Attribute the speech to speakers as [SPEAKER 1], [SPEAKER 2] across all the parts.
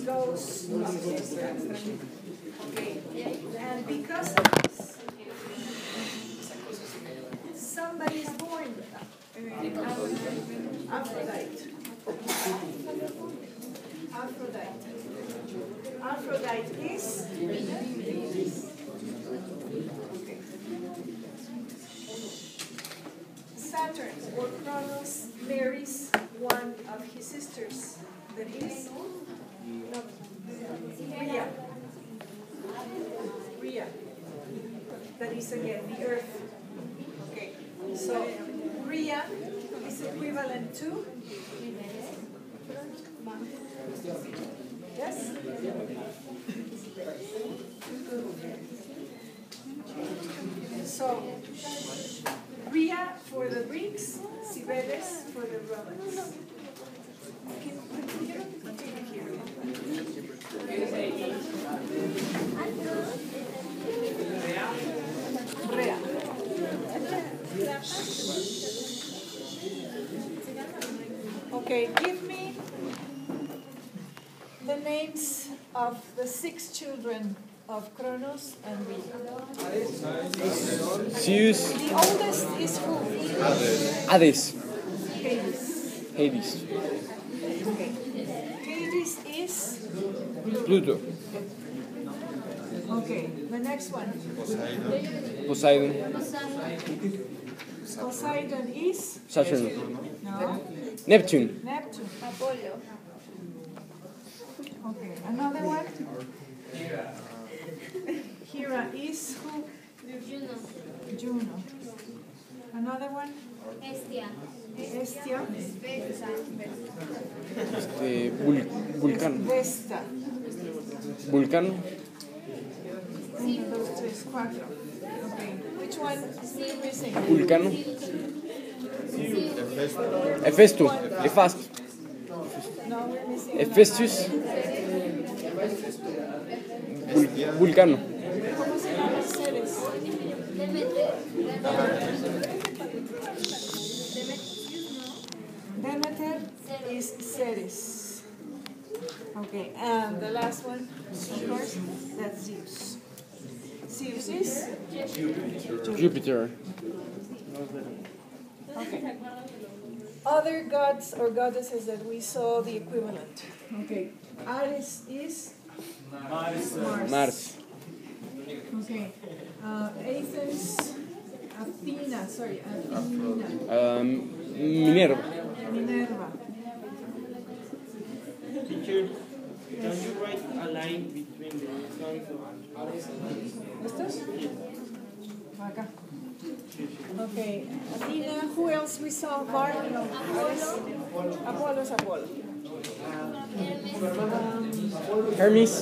[SPEAKER 1] goes up here. Okay, and because of this, somebody is born. Aphrodite. Aphrodite is okay. Saturn or Kronos marries one of his sisters. That is Rhea. That is again the Earth. Okay. So Rhea is equivalent to yes? So Rhea for the Greeks, Cibeles for the Romans. Rhea. Okay, give me the names of the 6 children of Kronos and Rhea.
[SPEAKER 2] Zeus.
[SPEAKER 1] The oldest is who?
[SPEAKER 2] Hades.
[SPEAKER 1] Hades. Okay. Hades is?
[SPEAKER 2] Pluto.
[SPEAKER 1] Okay, the next one.
[SPEAKER 2] Poseidon.
[SPEAKER 1] Poseidon is?
[SPEAKER 2] Saturn.
[SPEAKER 1] No.
[SPEAKER 2] Neptune.
[SPEAKER 1] Neptune. Apollo. Okay, another one? Hera is who? Juno. Another one? Hestia.
[SPEAKER 2] Vulcano.
[SPEAKER 1] Vesta.
[SPEAKER 2] Vulcano.
[SPEAKER 1] 1, 2, 3, 4. Okay. Which one is missing?
[SPEAKER 2] Vulcano. Hephaestus.
[SPEAKER 1] No, we're missing.
[SPEAKER 2] Hephaestus. Vulcano.
[SPEAKER 1] ¿Cómo se llama Ceres? Demeter is Ceres. Okay, and the last one, of course, that's Zeus. Zeus is?
[SPEAKER 2] Jupiter.
[SPEAKER 1] Okay. Other gods or goddesses that we saw the equivalent. Okay. Ares is?
[SPEAKER 2] Mars.
[SPEAKER 1] Okay. Athens, Athena.
[SPEAKER 2] Minerva.
[SPEAKER 1] Minerva.
[SPEAKER 3] Teacher, can you write a line between the sons of
[SPEAKER 1] ¿Estos? Acá. Okay. Athena. Who else we saw? Mars. Apollo is Apollo.
[SPEAKER 2] Hermes.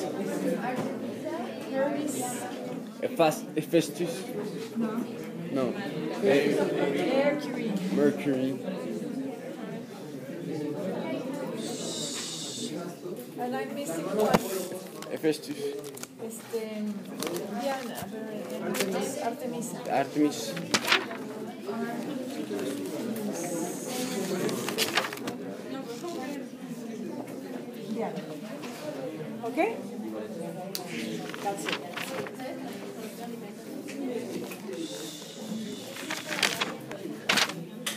[SPEAKER 1] Hermes.
[SPEAKER 2] Hephaestus.
[SPEAKER 1] No.
[SPEAKER 2] No.
[SPEAKER 1] Mercury.
[SPEAKER 2] Mercury.
[SPEAKER 1] And I'm missing one.
[SPEAKER 2] Hephaestus.
[SPEAKER 1] Diana. Artemisa.
[SPEAKER 2] Artemis.
[SPEAKER 1] Diana. Okay? That's it.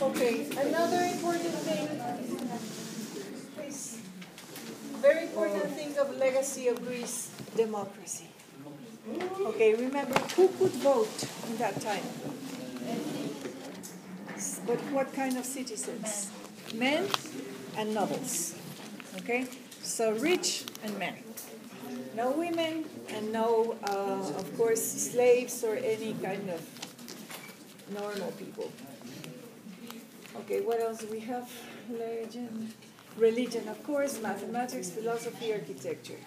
[SPEAKER 1] Okay, another important thing, please. Very important thing of legacy of Greece, democracy. Okay, remember, who could vote in that time? But what kind of citizens? Men and nobles. Okay? So rich and men. No women and no, of course, slaves or any kind of normal people. Okay, what else do we have? Religion, of course, mathematics, philosophy, architecture.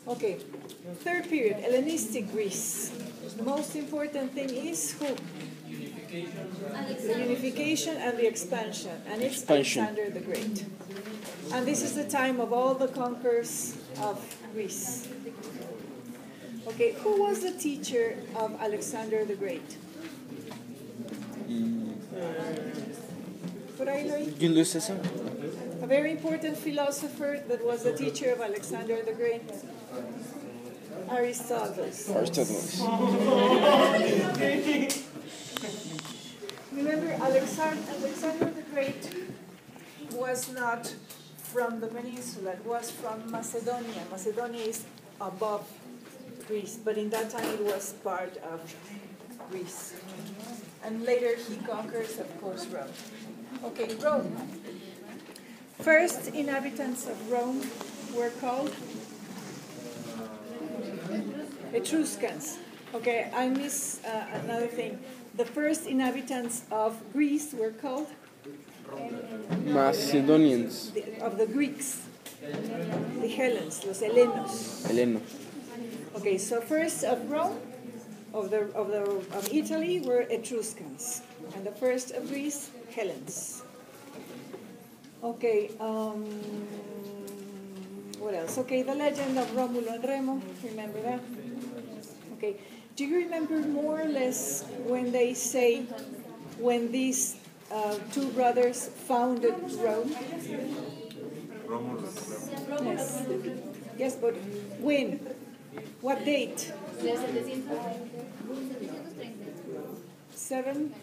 [SPEAKER 1] Okay, third period, Hellenistic Greece. The most important thing is who? The unification and the expansion. And it's Alexander the Great. And this is the time of all the conquerors of Greece. Okay, who was the teacher of Alexander the Great? Por ahí lo oí.
[SPEAKER 2] Julius Caesar.
[SPEAKER 1] A very important philosopher that was the teacher of Alexander the Great, Aristotle. Remember, Alexander the Great was not from the peninsula, it was from Macedonia. Macedonia is above Greece, but in that time it was part of Greece. And later he conquers, of course, Rome. Okay, Rome. First inhabitants of Rome were called Etruscans. Okay, I miss another thing. The first inhabitants of Greece were called
[SPEAKER 2] Macedonians.
[SPEAKER 1] Of the Greeks, the Hellenes, los Helenos.
[SPEAKER 2] Helenos.
[SPEAKER 1] Okay, so first of Rome, of Italy were Etruscans, and the first of Greece, Hellenes. Okay, what else? Okay, the legend of Romulo and Remo, remember that? Okay, do you remember more or less when they say, when these two brothers founded Rome? Yes. Yes, but when? What date? 7?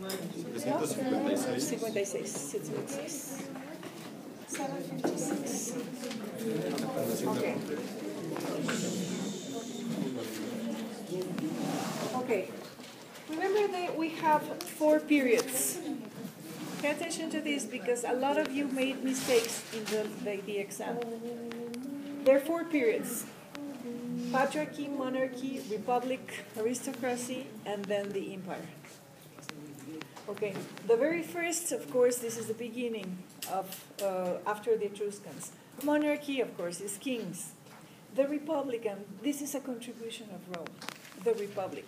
[SPEAKER 1] 756. Okay. Okay. Remember that we have 4 periods. Pay attention to this because a lot of you made mistakes in the exam. There are 4 periods: patriarchy, monarchy, republic, aristocracy, and then the empire. Okay, the very first, of course, this is the beginning of, after the Etruscans. Monarchy, of course, is kings. The republic, and this is a contribution of Rome, the republic.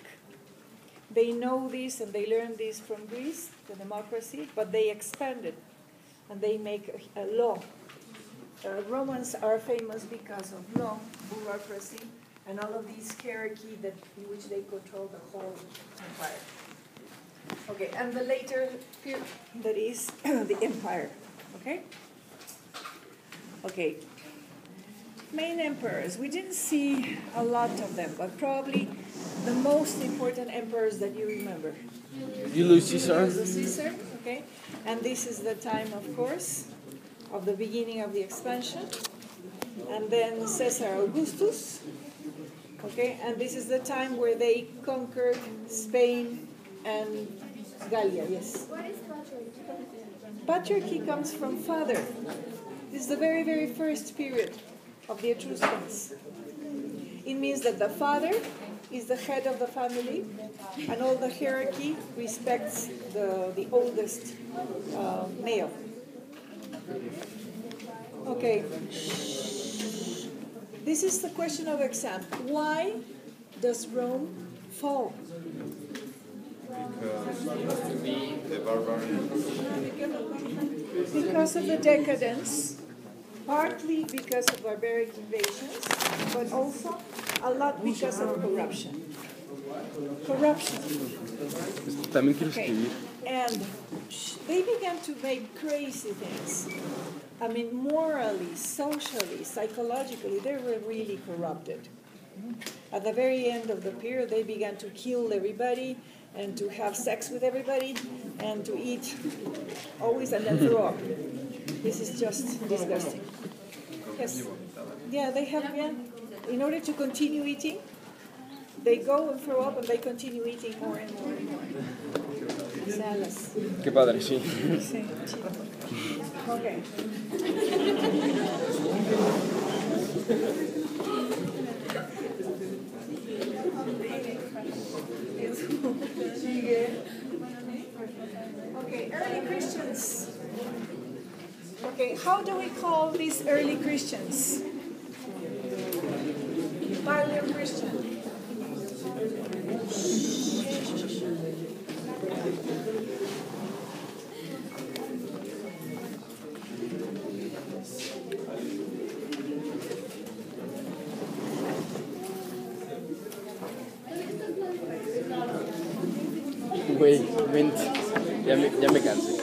[SPEAKER 1] They know this and they learn this from Greece, the democracy, but they expand it and they make a law. Romans are famous because of law, bureaucracy, and all of these hierarchy in which they control the whole empire. Okay, and the later period, that is the empire. Okay? Okay. Main emperors. We didn't see a lot of them, but probably the most important emperors that you remember.
[SPEAKER 2] Julius Caesar.
[SPEAKER 1] Julius Caesar, okay? And this is the time, of course, of the beginning of the expansion. And then Caesar Augustus, okay? And this is the time where they conquered Spain and Gallia, yes.
[SPEAKER 4] What is patriarchy?
[SPEAKER 1] Patriarchy comes from father. This is the very, very first period of the Etruscans. It means that the father is the head of the family, and all the hierarchy respects the oldest male. Okay. This is the question of exam. Why does Rome fall? Because of the decadence, partly because of barbaric invasions, but also a lot because of corruption. Corruption.
[SPEAKER 2] También quiero
[SPEAKER 1] Okay.
[SPEAKER 2] escribir.
[SPEAKER 1] And they began to make crazy things. I mean, morally, socially, psychologically, they were really corrupted. At the very end of the period, they began to kill everybody and to have sex with everybody and to eat always and then throw up. This is just disgusting. Yes. Yeah, they have, yeah. In order to continue eating, they go and throw up and they continue eating more and more and more. Salas.
[SPEAKER 2] Qué padre, sí.
[SPEAKER 1] Sí, chido. Okay. Okay, early Christians. Okay, how do we call these early Christians? Paleo Christian.
[SPEAKER 2] Güey, vente. Ya me cansé.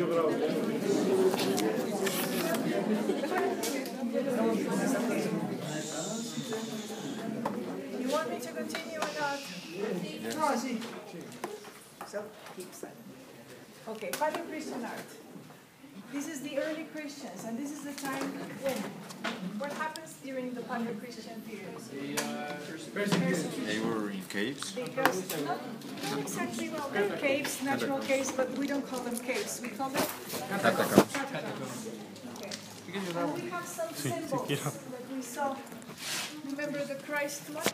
[SPEAKER 1] You want me to continue or not? So keep silent. Okay, Paleo-Christian art. This is the early Christians, and this is the time when. What happens during the Paleo-Christian period?
[SPEAKER 5] They were in caves.
[SPEAKER 1] Because not exactly, well, they're caves, natural caves, but we don't call them caves. We call them catacombs. Okay. And we have some symbols that we saw. Remember the Christ one?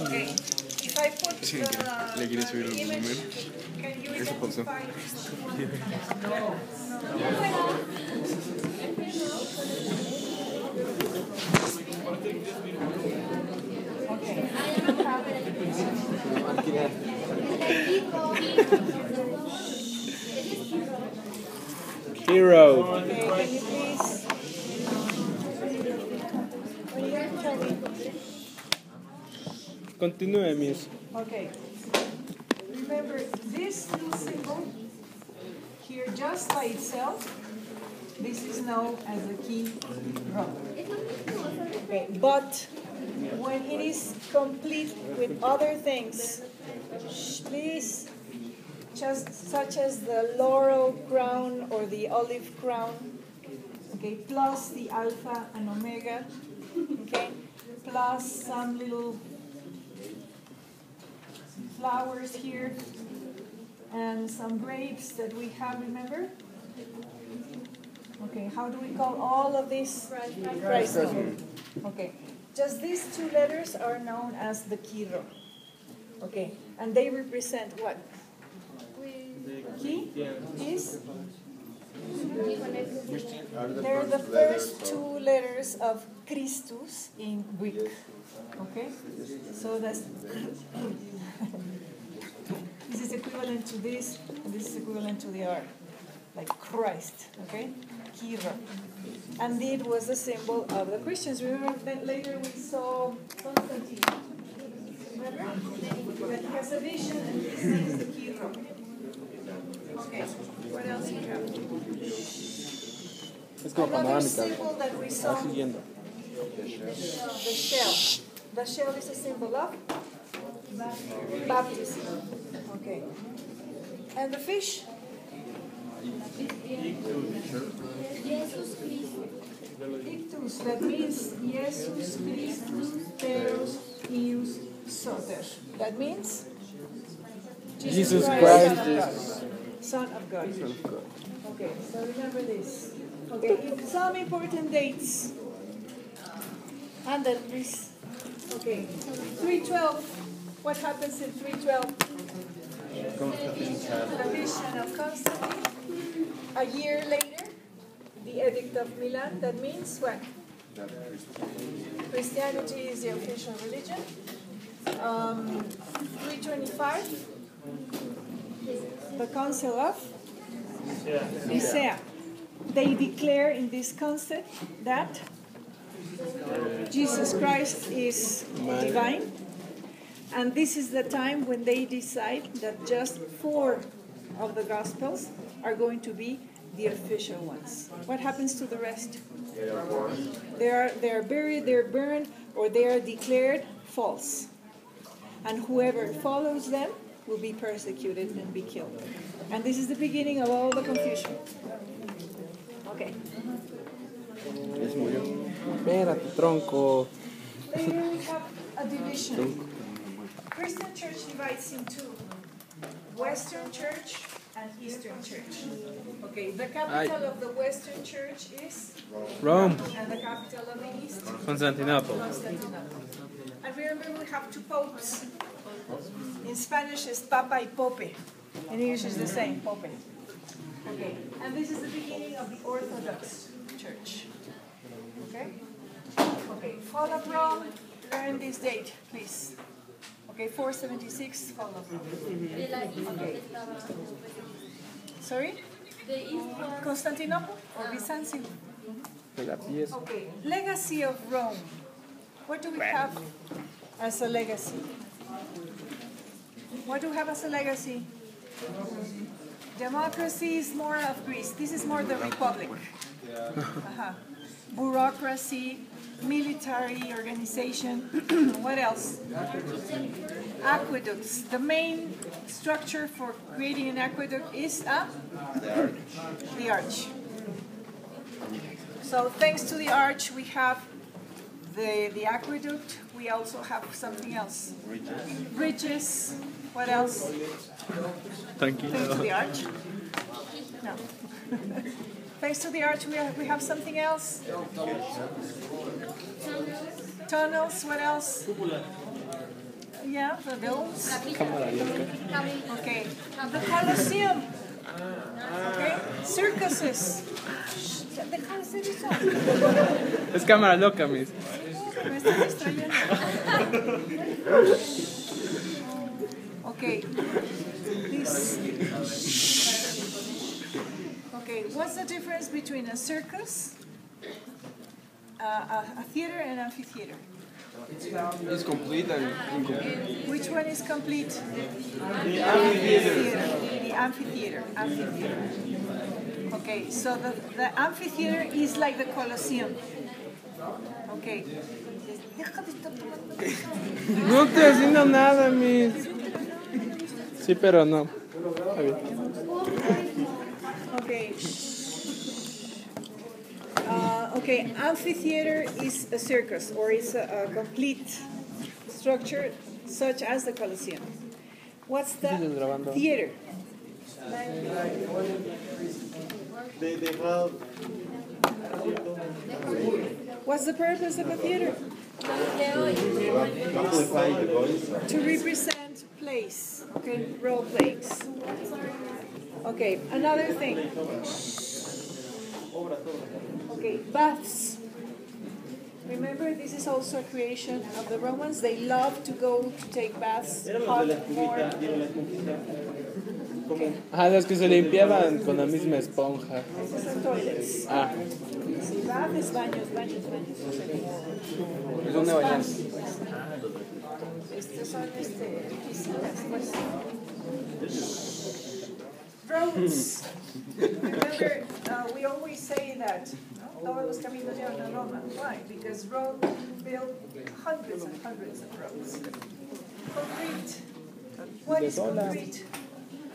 [SPEAKER 1] Okay. If I put the image, can you identify?
[SPEAKER 2] Hero.
[SPEAKER 1] Okay, can you please?
[SPEAKER 2] Continúe, Miss.
[SPEAKER 1] Okay. Remember this little symbol here, just by itself, this is known as the key row. Okay, but when it is complete with other things, please, just such as the laurel crown or the olive crown, okay, plus the alpha and omega, okay, plus some little flowers here and some grapes that we have, remember? Okay, how do we call all of this? Christ. Okay, just these two letters are known as the kiro. Okay, and they represent what? Ki is? They're the first two letters of Christus in Greek. Okay, so that's this is equivalent to this, and this is equivalent to the R, like Christ. Okay, Kira, and it was the symbol of the Christians. Remember that later we saw Constantine. Remember that he has a vision, and he sees the Kira. Okay, what else do you have?
[SPEAKER 2] Es como
[SPEAKER 1] Another
[SPEAKER 2] panorámica.
[SPEAKER 1] symbol that we saw.
[SPEAKER 2] Va siguiendo.
[SPEAKER 1] The shell. The shell is a symbol of baptism. Okay. And the fish? Ictus. That means Jesus Christus Theos Ius Soter. That means
[SPEAKER 2] Jesus Christ
[SPEAKER 1] is Son of God. Okay, so remember this. Okay, some important dates. And then please. Okay, 312. What happens in 312? The vision of Constantine. A year later, the Edict of Milan. That means what? Christianity is the official religion. 325. The Council of Nicaea. They declare in this council that Jesus Christ is divine, and this is the time when they decide that just 4 of the Gospels are going to be the official ones. What happens to the rest? They are buried, they're burned, or they are declared false. And whoever follows them will be persecuted and be killed. And this is the beginning of all the confusion. Okay.
[SPEAKER 2] Ya se murió. Espérate, tronco.
[SPEAKER 1] Later we have a division. Christian church divides into Western church and Eastern church. Okay, the capital of the Western church is
[SPEAKER 2] Rome.
[SPEAKER 1] and the capital of the East,
[SPEAKER 2] Constantinople.
[SPEAKER 1] Constantinople. And remember we have 2 popes. In Spanish it's Papa y Pope. In English it's the same, Pope. Okay, and this is the beginning of the Orthodox Church. Okay? Okay, fall of Rome, learn this date, please. Okay, 476, fall of Rome. Okay. Sorry? Constantinople or Byzantium? Okay, legacy of Rome. What do we have as a legacy? What do we have as a legacy? Democracy is more of Greece. This is more the republic. Bureaucracy, military organization. What else? Aqueducts. The main structure for creating an aqueduct is the arch. So thanks to the arch, we have the aqueduct. We also have something else. Bridges. What else? Thanks to the arch. No. Thanks to the arch, we have something else. Tunnels. What else? Yeah, the domes.
[SPEAKER 2] Cámara Loca.
[SPEAKER 1] Okay. The Colosseum. Okay. Circuses. Deja de hacer eso.
[SPEAKER 2] Es Cámara Loca, miss.
[SPEAKER 1] Me estás distrayendo. Okay. This. Okay. What's the difference between a circus, a theater, and an amphitheater?
[SPEAKER 2] It's complete and incomplete.
[SPEAKER 1] Which one is complete?
[SPEAKER 3] The amphitheater.
[SPEAKER 1] The amphitheater. Okay, so the amphitheater is like the Colosseum. Okay.
[SPEAKER 2] No estoy haciendo nada, miss. Sí, pero no. Está bien.
[SPEAKER 1] Okay. Okay, amphitheater is a circus, or is a complete structure such as the Colosseum. What's the theater? What's the purpose of a theater? To represent plays, okay, role plays. Okay, another thing. Okay, baths. Remember, this is also a creation of the Romans. They love to go to take baths, hot, warm.
[SPEAKER 2] Ah, los que se limpiaban con la misma esponja.
[SPEAKER 1] Esos son toilets.
[SPEAKER 2] Ah,
[SPEAKER 1] Sí, bath es baños.
[SPEAKER 2] ¿y dónde vayan?
[SPEAKER 1] Estos son piscinas, pues. Roads. Remember, we always say that todos los caminos llevan a Roma. Why? Because Rome built hundreds and hundreds of roads. Concrete. What is concrete?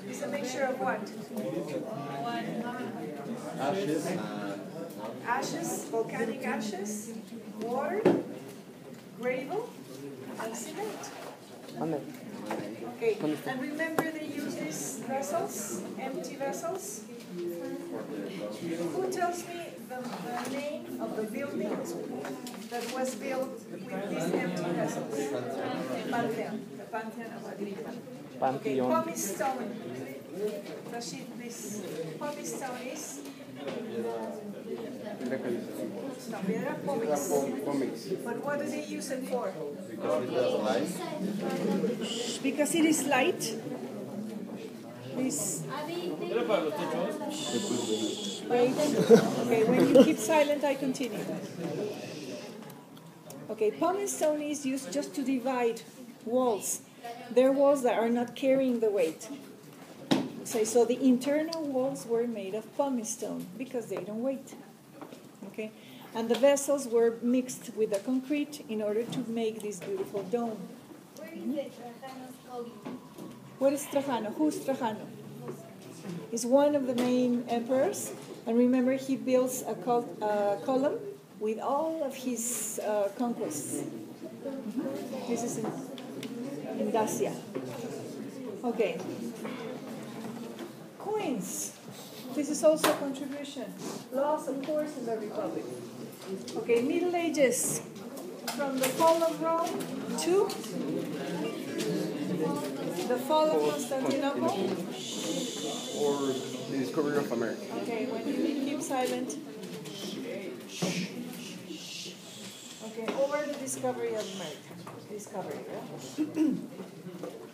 [SPEAKER 1] It's a mixture of what? Ashes, volcanic ashes, water, gravel, and cement. Okay, and remember they use these vessels, empty vessels? Who tells me the name of the building that was built with these empty vessels? The Pantheon of Agripa. Okay, pumice stone. Rashid, this pumice stone is? No, piedra pumice. But what do they use it for? Because it is light. This. Wait. Okay, when you keep silent, I continue. Okay, pumice stone is used just to divide walls. There are walls that are not carrying the weight. So the internal walls were made of pumice stone because they don't weight. Okay, and the vessels were mixed with the concrete in order to make this beautiful dome. What is Trajano? Who's Trajano? He's one of the main emperors, and remember he builds a column with all of his conquests. This is in Dacia. Okay. Coins. This is also a contribution. Laws, of course, in the Republic. Okay, Middle Ages. From the fall of Rome to the fall of Constantinople.
[SPEAKER 2] Or the discovery of America.
[SPEAKER 1] Okay, when you keep silent. Okay, or the discovery of America. Discovery, right?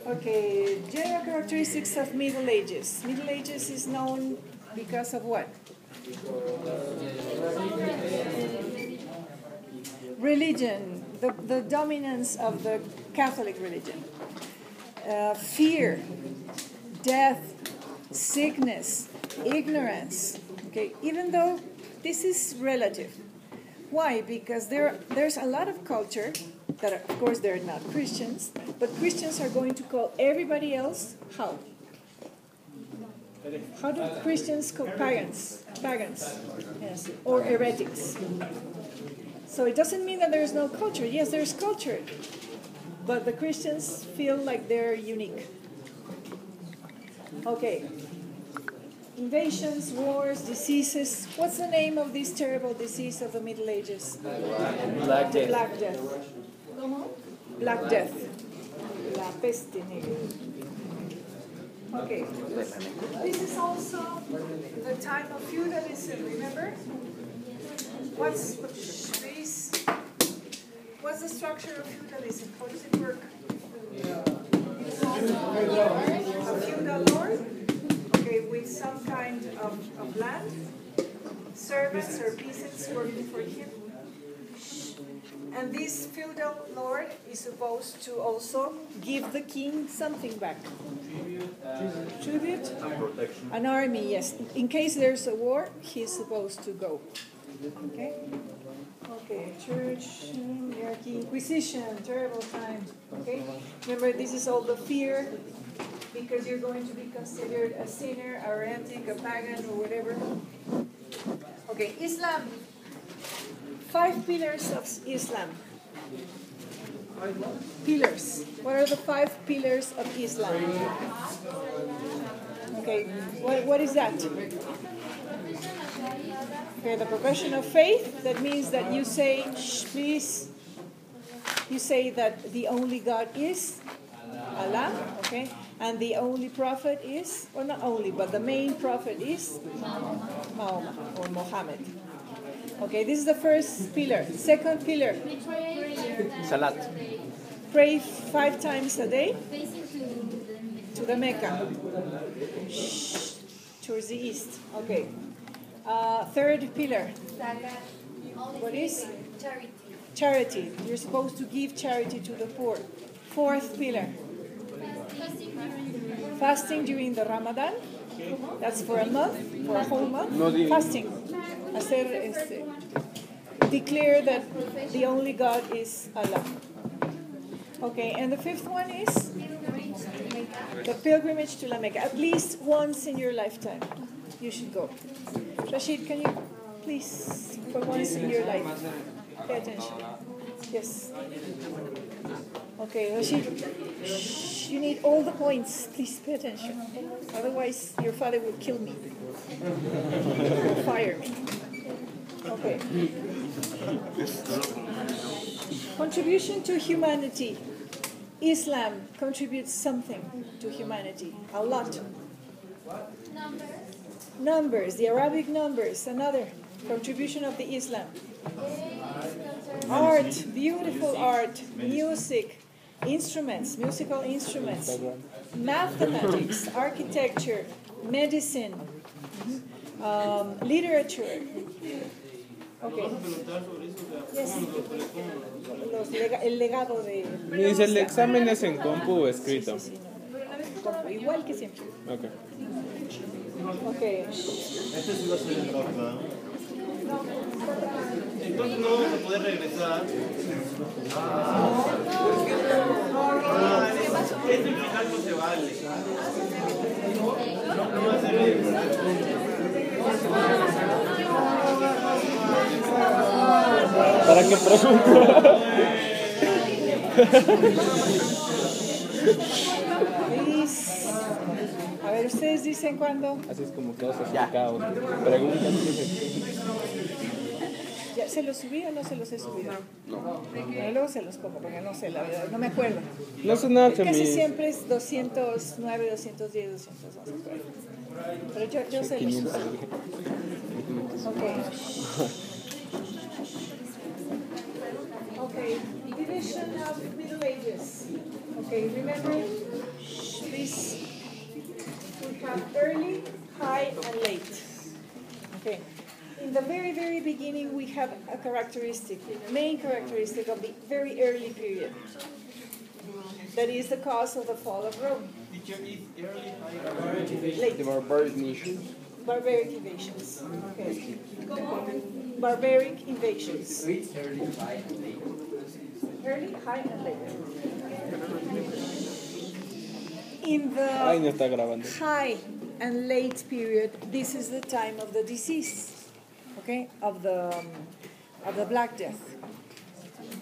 [SPEAKER 1] Okay, general characteristics of Middle Ages. Middle Ages is known because of what? Religion, the dominance of the Catholic religion. Fear, death, sickness, ignorance. Okay, even though this is relative. Why? Because there's a lot of culture that, of course, they're not Christians, but Christians are going to call everybody else how? How do Christians call pagans? Pagans, yes, or heretics. So it doesn't mean that there's no culture. Yes, there's culture, but the Christians feel like they're unique. Okay. Invasions, wars, diseases. What's the name of this terrible disease of the Middle Ages?
[SPEAKER 2] Black Death.
[SPEAKER 1] Black Death. Black Death. La peste negra. Okay. This is also the time of feudalism, remember? What's the structure of feudalism? How does it work? A feudal lord, okay, with some kind of land, servants or peasants working for him. And this feudal lord is supposed to also give the king something back. Tribute? An army, yes. In case there's a war, he's supposed to go. Okay? Okay, church, hierarchy, Inquisition, terrible time. Okay? Remember, this is all the fear, because you're going to be considered a sinner, a heretic, a pagan, or whatever. Okay, Islam. 5 pillars of Islam. Pillars. What are the 5 pillars of Islam? Okay, what is that? Okay, the profession of faith. That means that you say, please. You say that the only God is Allah, okay? And the only prophet is, or not only, but the main prophet is Mahoma or Muhammad. Okay, this is the first pillar. Second pillar.
[SPEAKER 2] Salat.
[SPEAKER 1] Pray 5 times a day to the Mecca. Towards the east. Okay. Third pillar. What is?
[SPEAKER 4] Charity.
[SPEAKER 1] Charity. You're supposed to give charity to the poor. Fourth pillar. Fasting during the Ramadan. That's for a month, for a whole month. Fasting. Declare that the only God is Allah. Okay, and the 5th one is the pilgrimage to La Mecca. At least once in your lifetime, you should go. Rashid, can you please, for once in your life, pay attention. Yes. Okay, Rashid, you need all the points. Please pay attention. Otherwise, your father will kill me. Or fire me. Okay. Contribution to humanity. Islam contributes something to humanity. A lot. Numbers. The Arabic numbers. Another contribution of the Islam. Art. Beautiful art. Music. Instruments. Musical instruments. Mathematics. Architecture. Medicine. Literature. Okay. Yes. El legado de...
[SPEAKER 2] Dice, el examen es en compu o escrito.
[SPEAKER 1] Sí, no. Compu, igual que siempre.
[SPEAKER 2] Okay.
[SPEAKER 1] Okay.
[SPEAKER 3] Este sí va a ser el top, ¿verdad? Entonces no vamos a poder regresar. Este final no se vale. No va a ser
[SPEAKER 2] ¿Para qué pregunto?
[SPEAKER 1] A ver, ustedes dicen cuándo.
[SPEAKER 2] Así es como todos explicados. Preguntas.
[SPEAKER 1] ¿Ya se los subí o no se los he subido? No. Bueno, luego se los pongo porque no sé, la verdad, no me acuerdo.
[SPEAKER 2] No sé nada que
[SPEAKER 1] Casi
[SPEAKER 2] mi...
[SPEAKER 1] siempre es 209, 210, 211. Pero yo se los subo. Okay. Okay, division of Middle Ages. Okay, remember, please, we have early, high, and late. Okay, in the very, very beginning, we have a characteristic, the main characteristic of the very early period. That is the cause of the fall of Rome.
[SPEAKER 3] Teacher, is early high
[SPEAKER 1] Late.
[SPEAKER 2] The barbaric nation.
[SPEAKER 1] Barbaric invasions. Okay. Barbaric invasions. Early, high, and late. In
[SPEAKER 2] Ay, no
[SPEAKER 1] the
[SPEAKER 2] está grabando.
[SPEAKER 1] high and late period, this is the time of the disease, okay, of the Black Death.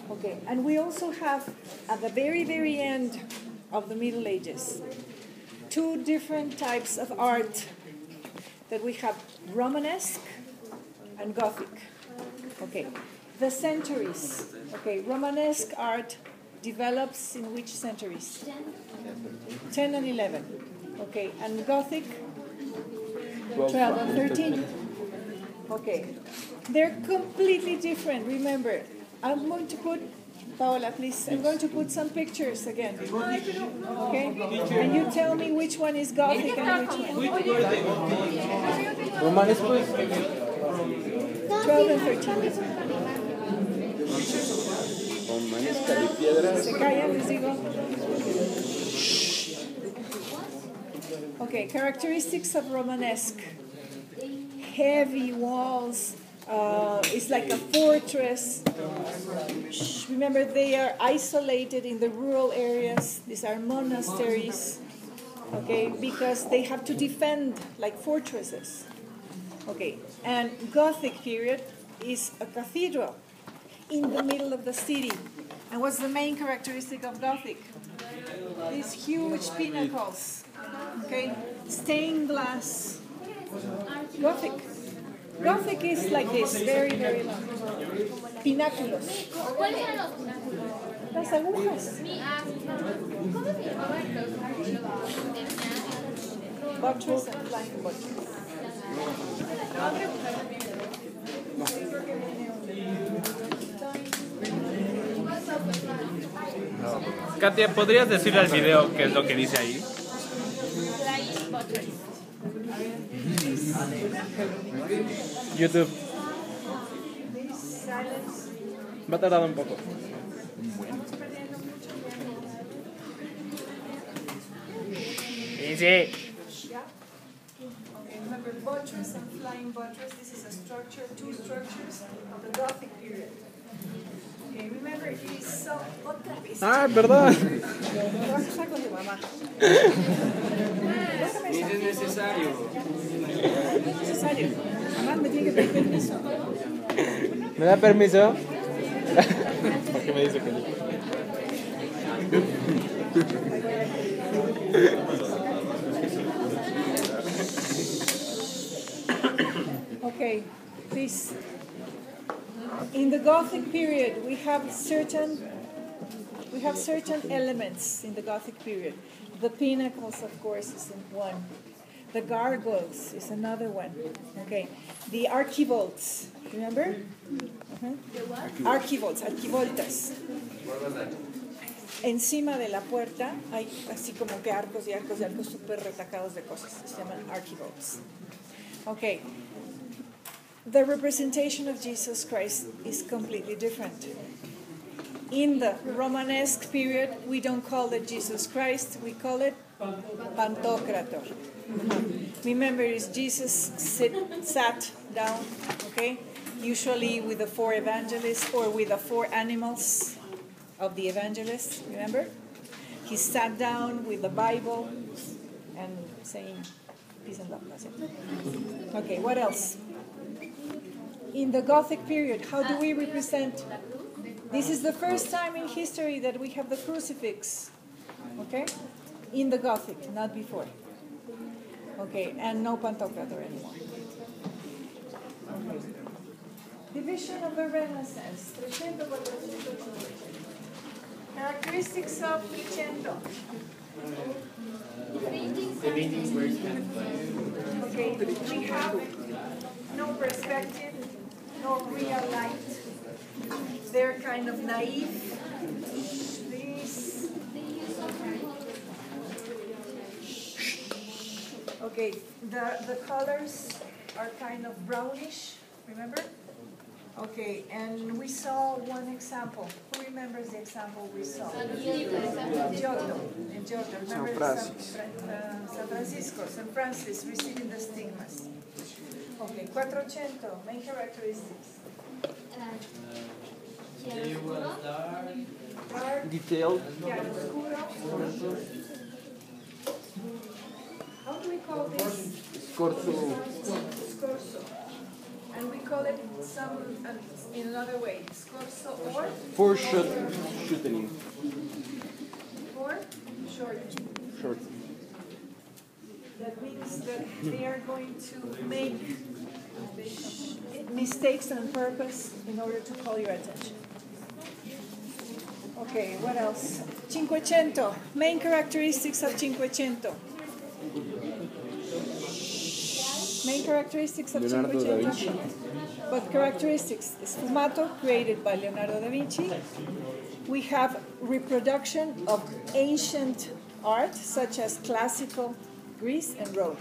[SPEAKER 1] Okay, and we also have at the very, very end of the Middle Ages, two different types of art that we have: Romanesque and Gothic. Okay, the centuries. Okay, Romanesque art develops in which centuries? 10 and 11. Okay, and Gothic 12 and 13. Okay, they're completely different. Remember, I'm going to put, Paola, please, I'm going to put some pictures again. Okay, and you tell me which one is Gothic and which one.
[SPEAKER 2] Romanes, pues.
[SPEAKER 1] 12 and 13.
[SPEAKER 2] Romanesca de piedras.
[SPEAKER 1] Se callan, les digo. Okay, characteristics of Romanesque. Heavy walls. It's like a fortress. Remember, they are isolated in the rural areas. These are monasteries. Okay, because they have to defend like fortresses. Okay, and Gothic period is a cathedral in the middle of the city. And what's the main characteristic of Gothic? These huge pinnacles, okay, stained glass. Gothic. Gothic is like this, very, very long. Pináculos.
[SPEAKER 4] ¿Cuáles eran los pináculos?
[SPEAKER 1] Las agujas. Buttress and flying buttress.
[SPEAKER 2] Katia, ¿podrías decirle al video qué es lo que dice ahí?
[SPEAKER 4] Flying buttress.
[SPEAKER 2] YouTube. Va a tardar un poco. Sí.
[SPEAKER 1] Okay, remember buttress and flying buttress. This is a structure, two structures of the Gothic period. Okay, remember it is so. Otra vez.
[SPEAKER 2] Ah, perdón.
[SPEAKER 1] Trabaja con tu mamá.
[SPEAKER 3] Es necesario.
[SPEAKER 1] Necesario. Mamá me tiene que pedir permiso.
[SPEAKER 2] ¿Me da permiso? ¿Por qué me dice que no?
[SPEAKER 1] Okay, please. In the Gothic period, we have certain elements in the Gothic period. The pinnacles, of course, is one. The gargoyles is another one. Okay, the archivolts. Remember? Archivolts, archivoltas. Encima de la puerta hay así como que arcos y arcos y arcos súper retacados de cosas. Se llaman archivolts. Okay. The representation of Jesus Christ is completely different. In the Romanesque period, we don't call it Jesus Christ, we call it Pantocrator. Remember, is Jesus sat down, okay? Usually with the four evangelists or with the four animals of the evangelists, remember? He sat down with the Bible and saying peace and love, that's it. Okay, what else? In the Gothic period, how do we represent? This is the first time in history that we have the crucifix, okay? In the Gothic, not before. Okay, and no Pantocrator anymore. Okay. Division of the Renaissance. 300, 400. Characteristics of 300. Okay, we have no perspective, no real light. They're kind of naive. These. Okay, the colors are kind of brownish, remember? Okay, and we saw one example. Who remembers the example we saw? Giotto. In Giotto. Remember San Francisco, San Francis receiving the stigmas. Okay, 400, main characteristics. Dark,
[SPEAKER 2] Detailed.
[SPEAKER 1] chiaroscuro. How do we call this? Scorso. And we call it in another way, scorso or?
[SPEAKER 2] Foreshortening.
[SPEAKER 1] For short.
[SPEAKER 2] Short.
[SPEAKER 1] That means that they are going to make mistakes on purpose in order to call your attention. Okay, what else? Cinquecento. Main characteristics of Cinquecento. Main characteristics of
[SPEAKER 2] Leonardo da Vinci.
[SPEAKER 1] Cinquecento. But characteristics, sfumato, created by Leonardo da Vinci. We have reproduction of ancient art, such as classical Greece and Rome.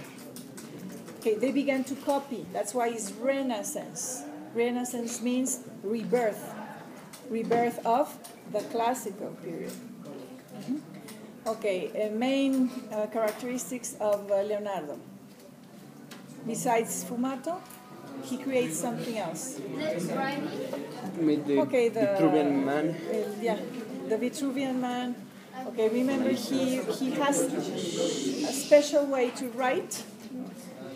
[SPEAKER 1] Okay, they began to copy. That's why it's Renaissance. Renaissance means rebirth. Rebirth of the classical period. Okay, main characteristics of Leonardo. Besides sfumato, he creates something else.
[SPEAKER 2] Made the
[SPEAKER 1] Okay, the
[SPEAKER 2] Vitruvian Man.
[SPEAKER 1] Yeah, the Vitruvian Man. Okay, remember he has a special way to write.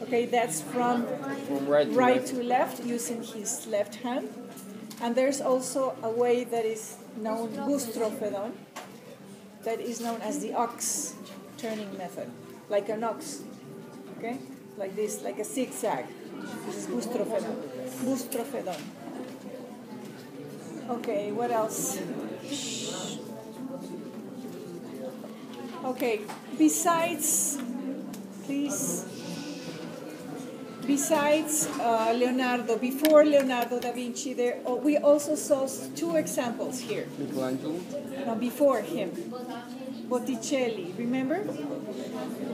[SPEAKER 1] Okay, that's from right to left using his left hand. And there's also a way that is known, bustropedon, that is known as the ox turning method, like an ox. Okay, like this, like a zigzag. This is bustropedon. Bustropedon. Okay, what else? Okay, besides Leonardo, before Leonardo da Vinci, we also saw two examples here.
[SPEAKER 2] Michelangelo.
[SPEAKER 1] Now, before him, Botticelli, remember?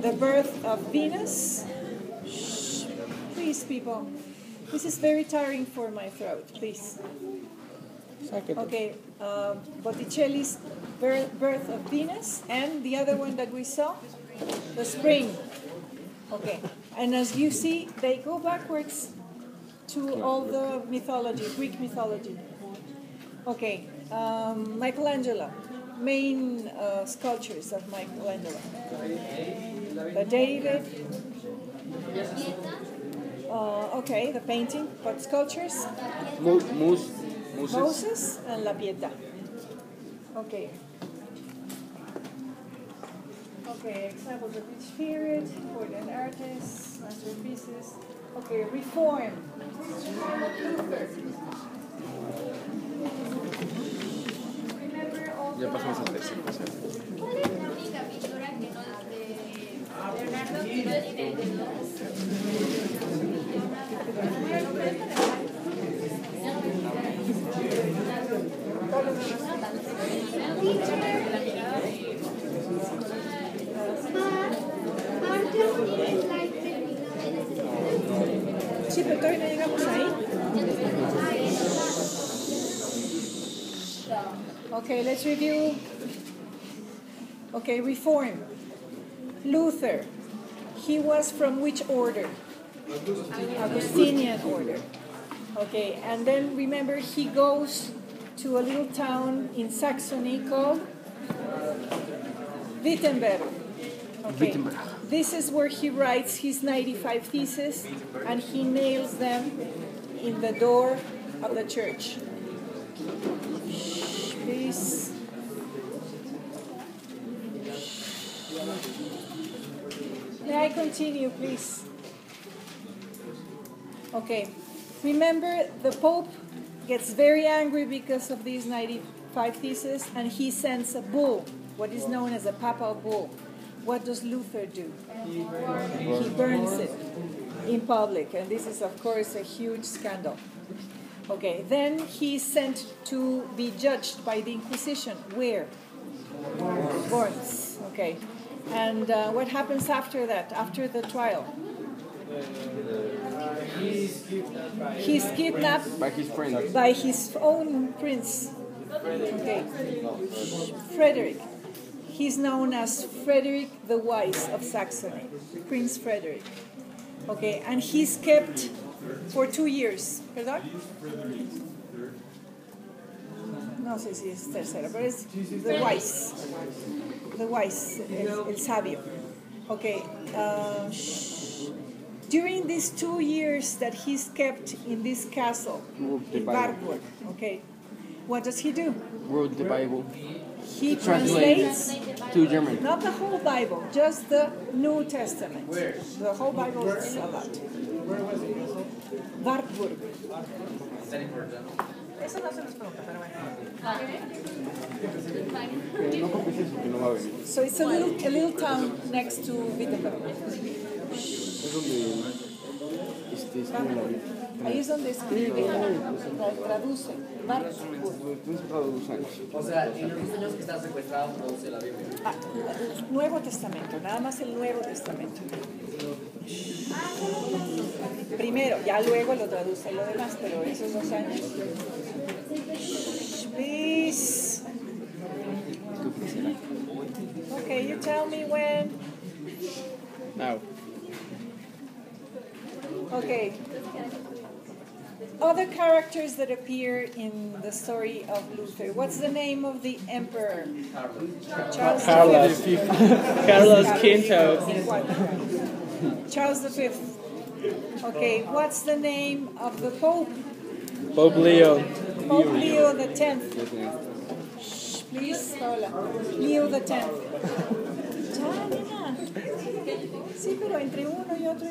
[SPEAKER 1] The Birth of Venus. Shh. Please, people. This is very tiring for my throat, please. Okay, Botticelli's Birth of Venus, and the other one that we saw, the Spring. Okay, and as you see, they go backwards to all the mythology, Greek mythology. Okay, Michelangelo, main sculptures of Michelangelo. The David. Okay, the painting, but sculptures. Moses and La Pietà. Okay. Okay, examples of each period, important artists, masterpieces. Okay, Reform. Reform of Luther. Remember all
[SPEAKER 2] Ya pasamos al tercer.
[SPEAKER 4] ¿Cuál es la única pintura que no de Leonardo que no es de
[SPEAKER 1] Sí, pero todavía no llegamos ahí. Okay, let's review. Okay, Reform. Luther. He was from which order? Augustinian order. Okay, and then remember he goes to a little town in Saxony called Wittenberg. Okay.
[SPEAKER 2] Wittenberg.
[SPEAKER 1] This is where he writes his 95 theses and he nails them in the door of the church. Shh, please. May I continue, please? Okay. Remember, the Pope gets very angry because of these 95 theses, and he sends a bull, what is known as a papal bull. What does Luther do? He burns it in public, and this is, of course, a huge scandal. Okay, then he's sent to be judged by the Inquisition. Where? Worms. Okay. And what happens after that, after the trial? He's kidnapped
[SPEAKER 2] By his friend.
[SPEAKER 1] by his own prince. Okay. Frederick. He's known as Frederick the Wise of Saxony, Prince Frederick. Okay, and he's kept for 2 years, ¿verdad? No sé si es tercero, pero es the wise. The wise, el sabio. Okay. During these 2 years that he's kept in this castle, in Wartburg, okay, what does he do?
[SPEAKER 2] Wrote the Bible.
[SPEAKER 1] He translates
[SPEAKER 2] To German.
[SPEAKER 1] not the whole Bible, just the New Testament. The whole Bible is a lot. Wartburg. Eso no se nos pregunta, pero bueno.
[SPEAKER 2] No copies eso, que no va a venir.
[SPEAKER 1] So it's a little town next to Wittenberg.
[SPEAKER 2] Es donde escribe la Biblia.
[SPEAKER 1] Ahí es donde escribe, traduce. Wartburg.
[SPEAKER 2] Estoy encerrado 2 años.
[SPEAKER 6] O sea, en los 2 años que está secuestrado, traduce la Biblia.
[SPEAKER 1] El Nuevo Testamento, nada más el Nuevo Testamento. Primero, ya luego lo traduce lo demás, pero esos 2 años. Please. Okay, you tell me when.
[SPEAKER 2] Now.
[SPEAKER 1] Okay. Other characters that appear in the story of Luther. What's the name of the emperor? Charles
[SPEAKER 2] Carlos.
[SPEAKER 1] V.
[SPEAKER 2] Carlos Quinto.
[SPEAKER 1] Charles V. Okay, what's the name of the Pope?
[SPEAKER 2] Pope Leo.
[SPEAKER 1] Pope Leo the X. Shh, please, Paula. Leo the X. Ya, nena. Sí, pero entre uno y otro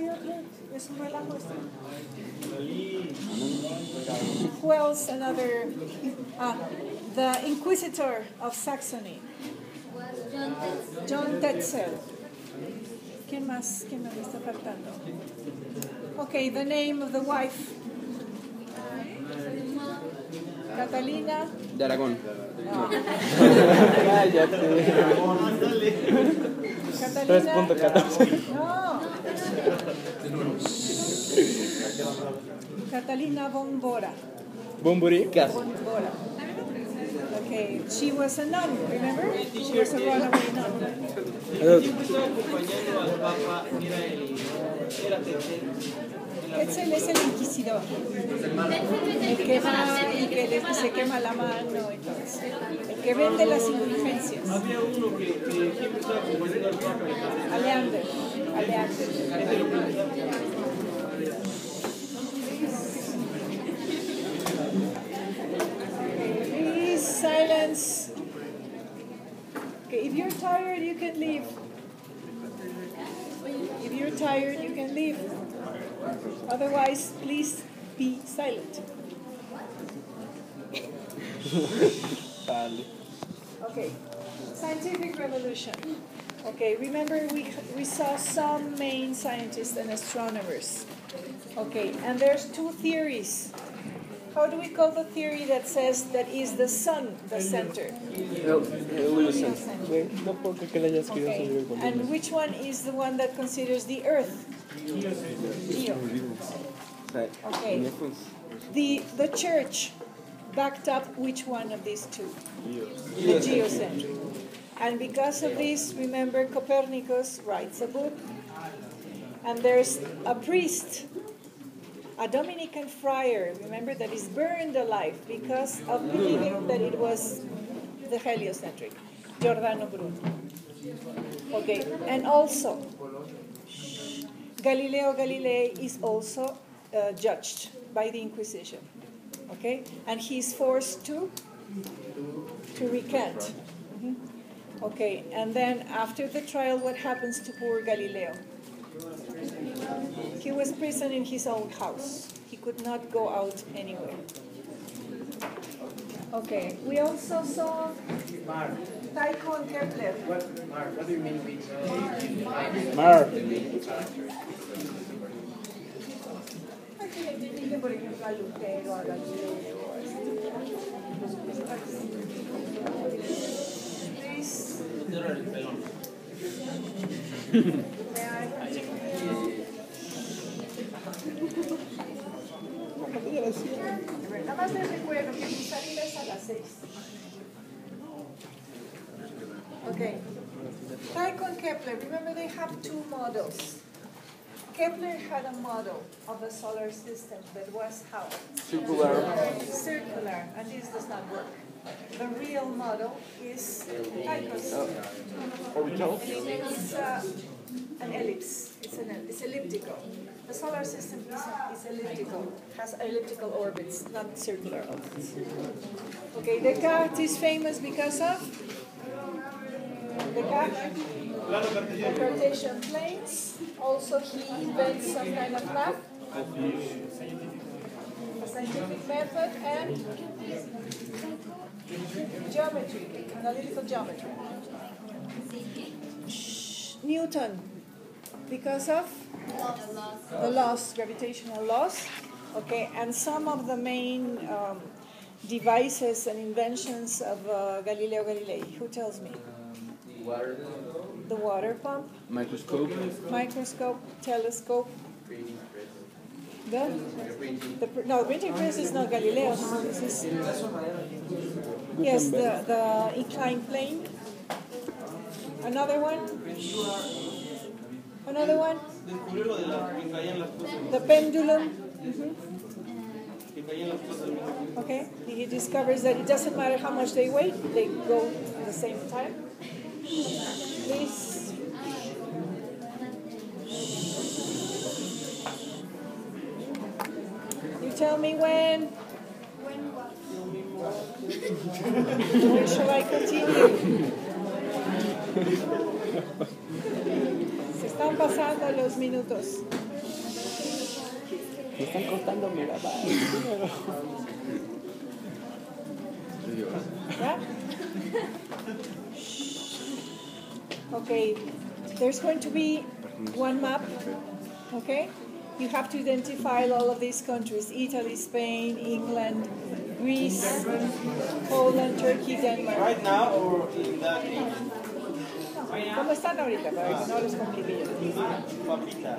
[SPEAKER 1] es un relajo esto. Who else? Another. The Inquisitor of Saxony. John Tetzel. ¿Quién más me está faltando? Okay, the name of the wife. Catalina.
[SPEAKER 2] De Aragón.
[SPEAKER 1] No.
[SPEAKER 2] Cállate.
[SPEAKER 1] Catalina.
[SPEAKER 2] 3.14.
[SPEAKER 1] No. Catalina von Bora.
[SPEAKER 2] Bumburi.
[SPEAKER 1] Von Bora. Okay, she was a nun, remember? She was a runaway nun.
[SPEAKER 3] El tipo estaba acompañando al Papa, era
[SPEAKER 1] Tetzel es el inquisidor. El que va y que se quema la mano y todo eso. El que vende las indulgencias.
[SPEAKER 3] Había uno que siempre estaba acompañando al Papa.
[SPEAKER 1] Aleander. Please silence. Okay, if you're tired, you can leave. If you're tired, you can leave. Otherwise, please be silent. Okay, scientific revolution. Okay, remember we saw some main scientists and astronomers. Okay, and there's 2 theories. How do we call the theory that says that is the sun the center?
[SPEAKER 2] No puedo creer que le haya escrito ese libro con
[SPEAKER 1] And which one is the one that considers the earth? Leo. Okay. The church backed up which one of these 2? The geocentric. And because of this, remember Copernicus writes a book. And there's a priest, a Dominican friar, remember, that is burned alive because of believing that it was the heliocentric, Giordano Bruno. Okay, and also, Galileo Galilei is also judged by the Inquisition. Okay, and he's forced to recant. Okay, and then after the trial, what happens to poor Galileo? He was imprisoned in his own house. He could not go out anywhere. Okay, we also saw Tycho and Kepler.
[SPEAKER 6] What do you mean with
[SPEAKER 2] Mar.
[SPEAKER 1] Aquí le tienen, por ejemplo, a Lutero, a Galileo. Please. Nada más les recuerdo que mi salida es a las 6. Okay. Tycho and Kepler, remember they have two models. Kepler had a model of a solar system that was how?
[SPEAKER 2] Circular.
[SPEAKER 1] Circular, and this does not work. The real model is Tycho's.
[SPEAKER 2] Orbital.
[SPEAKER 1] It's an ellipse. It's elliptical. The solar system is elliptical, has elliptical orbits, not circular orbits. Okay, Descartes is famous because of Descartes, the Cartesian planes. Also, he invents some kind of map, a scientific method, and geometry, analytical geometry. Newton, because of the laws, gravitational laws. Okay, and some of the main devices and inventions of Galileo Galilei. Who tells me?
[SPEAKER 6] Water.
[SPEAKER 1] The water pump,
[SPEAKER 2] Microscope.
[SPEAKER 1] telescope. The printing press is not Galileo. This is, yes, the inclined plane. Another one. Another one. The pendulum. Okay. He discovers that it doesn't matter how much they weigh; they go at the same time. Please. You tell me when. When shall I continue? Se están pasando los minutos.
[SPEAKER 2] Me están costando megabytes.
[SPEAKER 1] Yeah? Okay, there's going to be one map, okay? You have to identify all of these countries: Italy, Spain, England, Greece, Poland, Turkey, Denmark.
[SPEAKER 3] Right now or in that age?
[SPEAKER 1] ¿Cómo están ahorita? Para que no les complique.
[SPEAKER 3] Papita.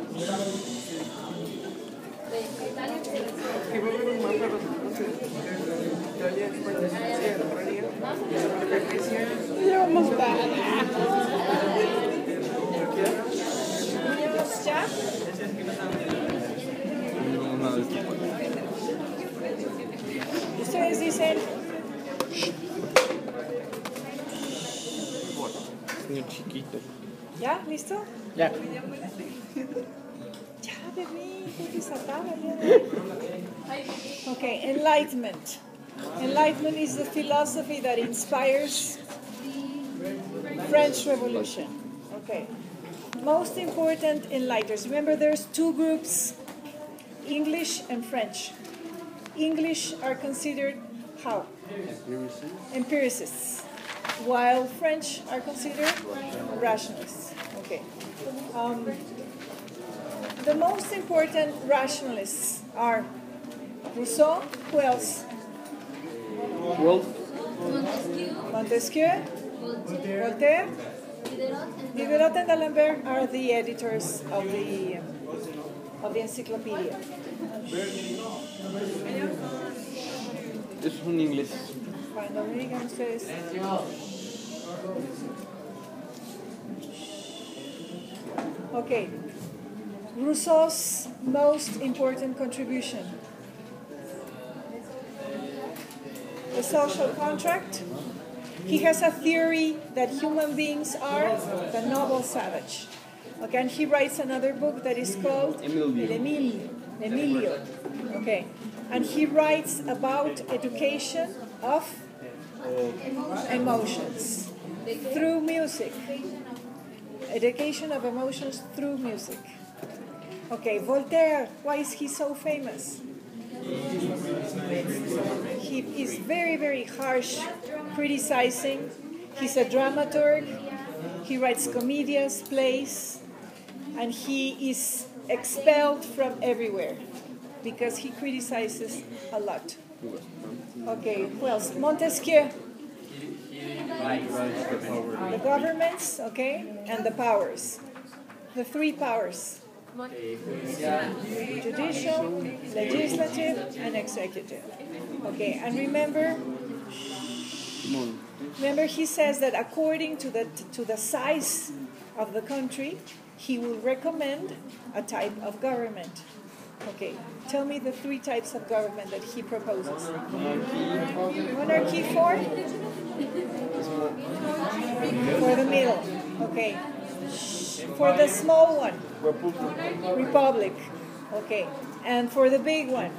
[SPEAKER 2] Que va a haber un mapa donde Italia, España, se agarraría. Llevamos para.
[SPEAKER 1] ¿Niños ya? Ustedes dicen,
[SPEAKER 2] Niño chiquito.
[SPEAKER 1] ¿ya? ¿Listo?
[SPEAKER 2] Ya.
[SPEAKER 1] Ya, bebé, qué desatada ya. Okay, enlightenment. Enlightenment is the philosophy that inspires French Revolution. Okay. Most important enlighteners. Remember, there's two groups, English and French. English are considered how? Empiricists. While French are considered rationalists. Okay. The most important rationalists are Rousseau, who else?
[SPEAKER 2] Wolf.
[SPEAKER 1] Montesquieu, Voltaire, Diderot and D'Alembert are the editors of the encyclopedia.
[SPEAKER 2] Es un inglés.
[SPEAKER 1] Cuando me digan ustedes. Okay. Rousseau's most important contribution. The social contract. He has a theory that human beings are the noble savage. Okay, and he writes another book that is called Emilio. Okay, and he writes about education of emotions through music. Education of emotions through music. Okay, Voltaire, why is he so famous? He is very, very harsh, criticizing. He's a dramaturg. He writes comedias, plays, and he is expelled from everywhere because he criticizes a lot. Okay, who else? Montesquieu. The governments, okay, and the powers. The three powers. Judicial, legislative, and executive. Okay, and remember he says that according to the size of the country, he will recommend a type of government. Okay, tell me the 3 types of government that he proposes. Monarchy for the middle. Okay. For the small one, Republic. Okay. And for the big one,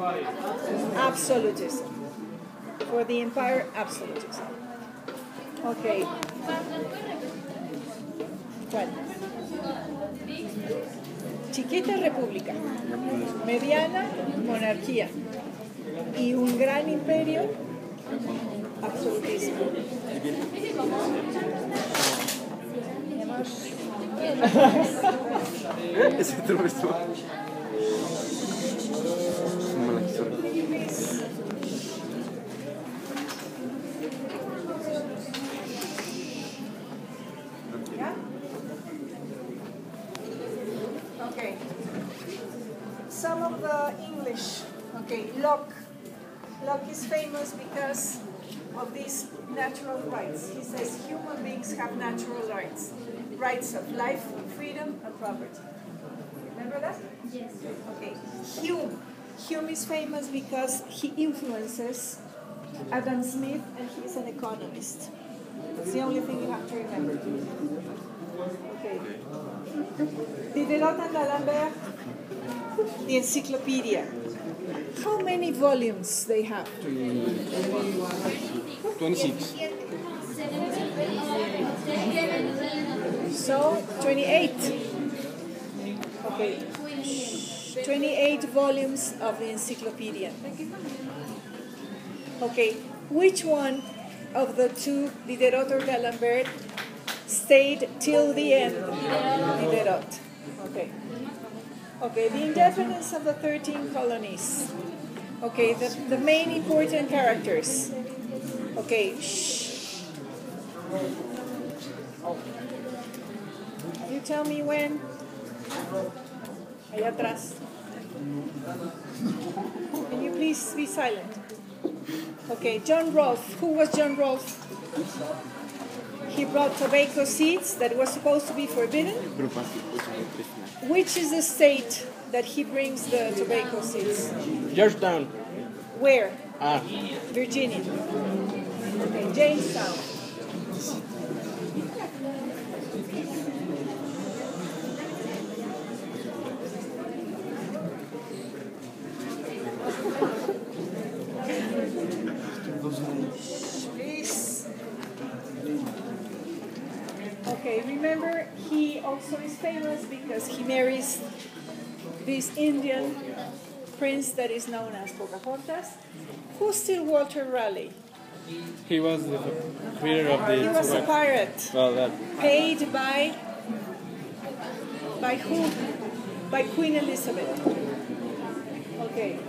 [SPEAKER 1] absolutism. For the empire, absolutism. Okay. ¿Cuál? Chiquita república, mediana monarquía y un gran imperio, absolutismo.
[SPEAKER 2] Ese tropezó.
[SPEAKER 1] Okay. Some of the English. Okay, Locke. Locke is famous because of these natural rights. He says human beings have natural rights. Rights of life, freedom, and property. Remember that?
[SPEAKER 4] Yes.
[SPEAKER 1] Okay. Hume. Hume is famous because he influences Adam Smith, and he's an economist. That's the only thing you have to remember. Okay. Diderot and D'Alembert, the encyclopedia. How many volumes they have?
[SPEAKER 2] 26.
[SPEAKER 1] So, 28. Okay. 28 volumes of the encyclopedia. Okay. Which one of the 2, Diderot or D'Alembert, stayed till the end? Diderot. Okay. Okay, the independence of the 13 colonies. Okay, the main important characters. Okay, shh. You tell me when. Allá atrás. Can you please be silent? Okay, John Rolfe. Who was John Rolfe? He brought tobacco seeds that was supposed to be forbidden. Which is the state that he brings the tobacco seeds?
[SPEAKER 2] Georgetown.
[SPEAKER 1] Where?
[SPEAKER 2] Ah.
[SPEAKER 1] Virginia. Okay, Jamestown. Please. Okay, remember he also is famous because he marries this Indian prince that is known as Pocahontas. Who's still Walter Raleigh?
[SPEAKER 2] He was the creator of the
[SPEAKER 1] He was a pirate.
[SPEAKER 2] Well, that.
[SPEAKER 1] Paid by who? By Queen Elizabeth. Okay.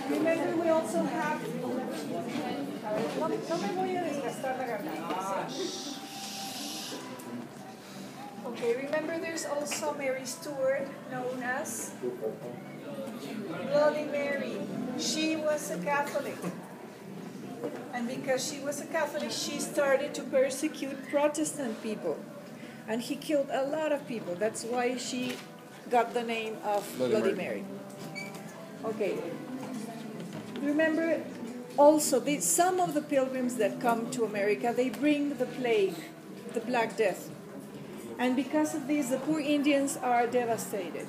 [SPEAKER 1] Remember we also have... No me voy a desgastar la garganta. Okay, remember there's also Mary Stuart, known as Bloody Mary. She was a Catholic. And because she was a Catholic, she started to persecute Protestant people. And he killed a lot of people. That's why she got the name of Bloody Mary. Okay. Remember also, some of the pilgrims that come to America, they bring the plague, the Black Death. And because of this, the poor Indians are devastated.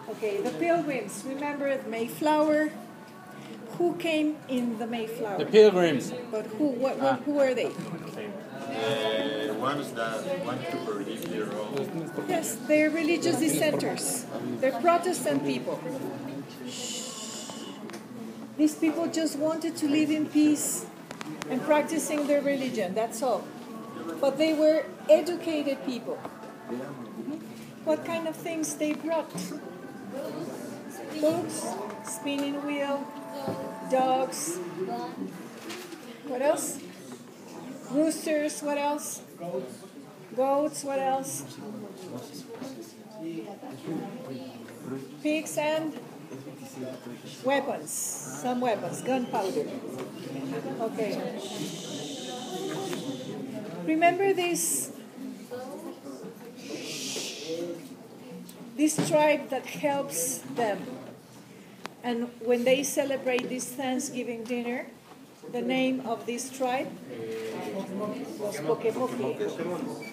[SPEAKER 1] Okay, the pilgrims, remember the Mayflower? Who came in the Mayflower?
[SPEAKER 2] The Pilgrims.
[SPEAKER 1] But who are they?
[SPEAKER 5] Ones that want to forgive their own.
[SPEAKER 1] Yes, they're religious dissenters. They're Protestant people. These people just wanted to live in peace and practicing their religion, that's all. But they were educated people. What kind of things they brought? Books, spinning wheel, dogs. What else? Roosters, what else? Goats, what else? pigs and weapons, some weapons, gunpowder. Okay. Remember this tribe that helps them. And when they celebrate this Thanksgiving dinner, the name of this tribe was Pokepoke.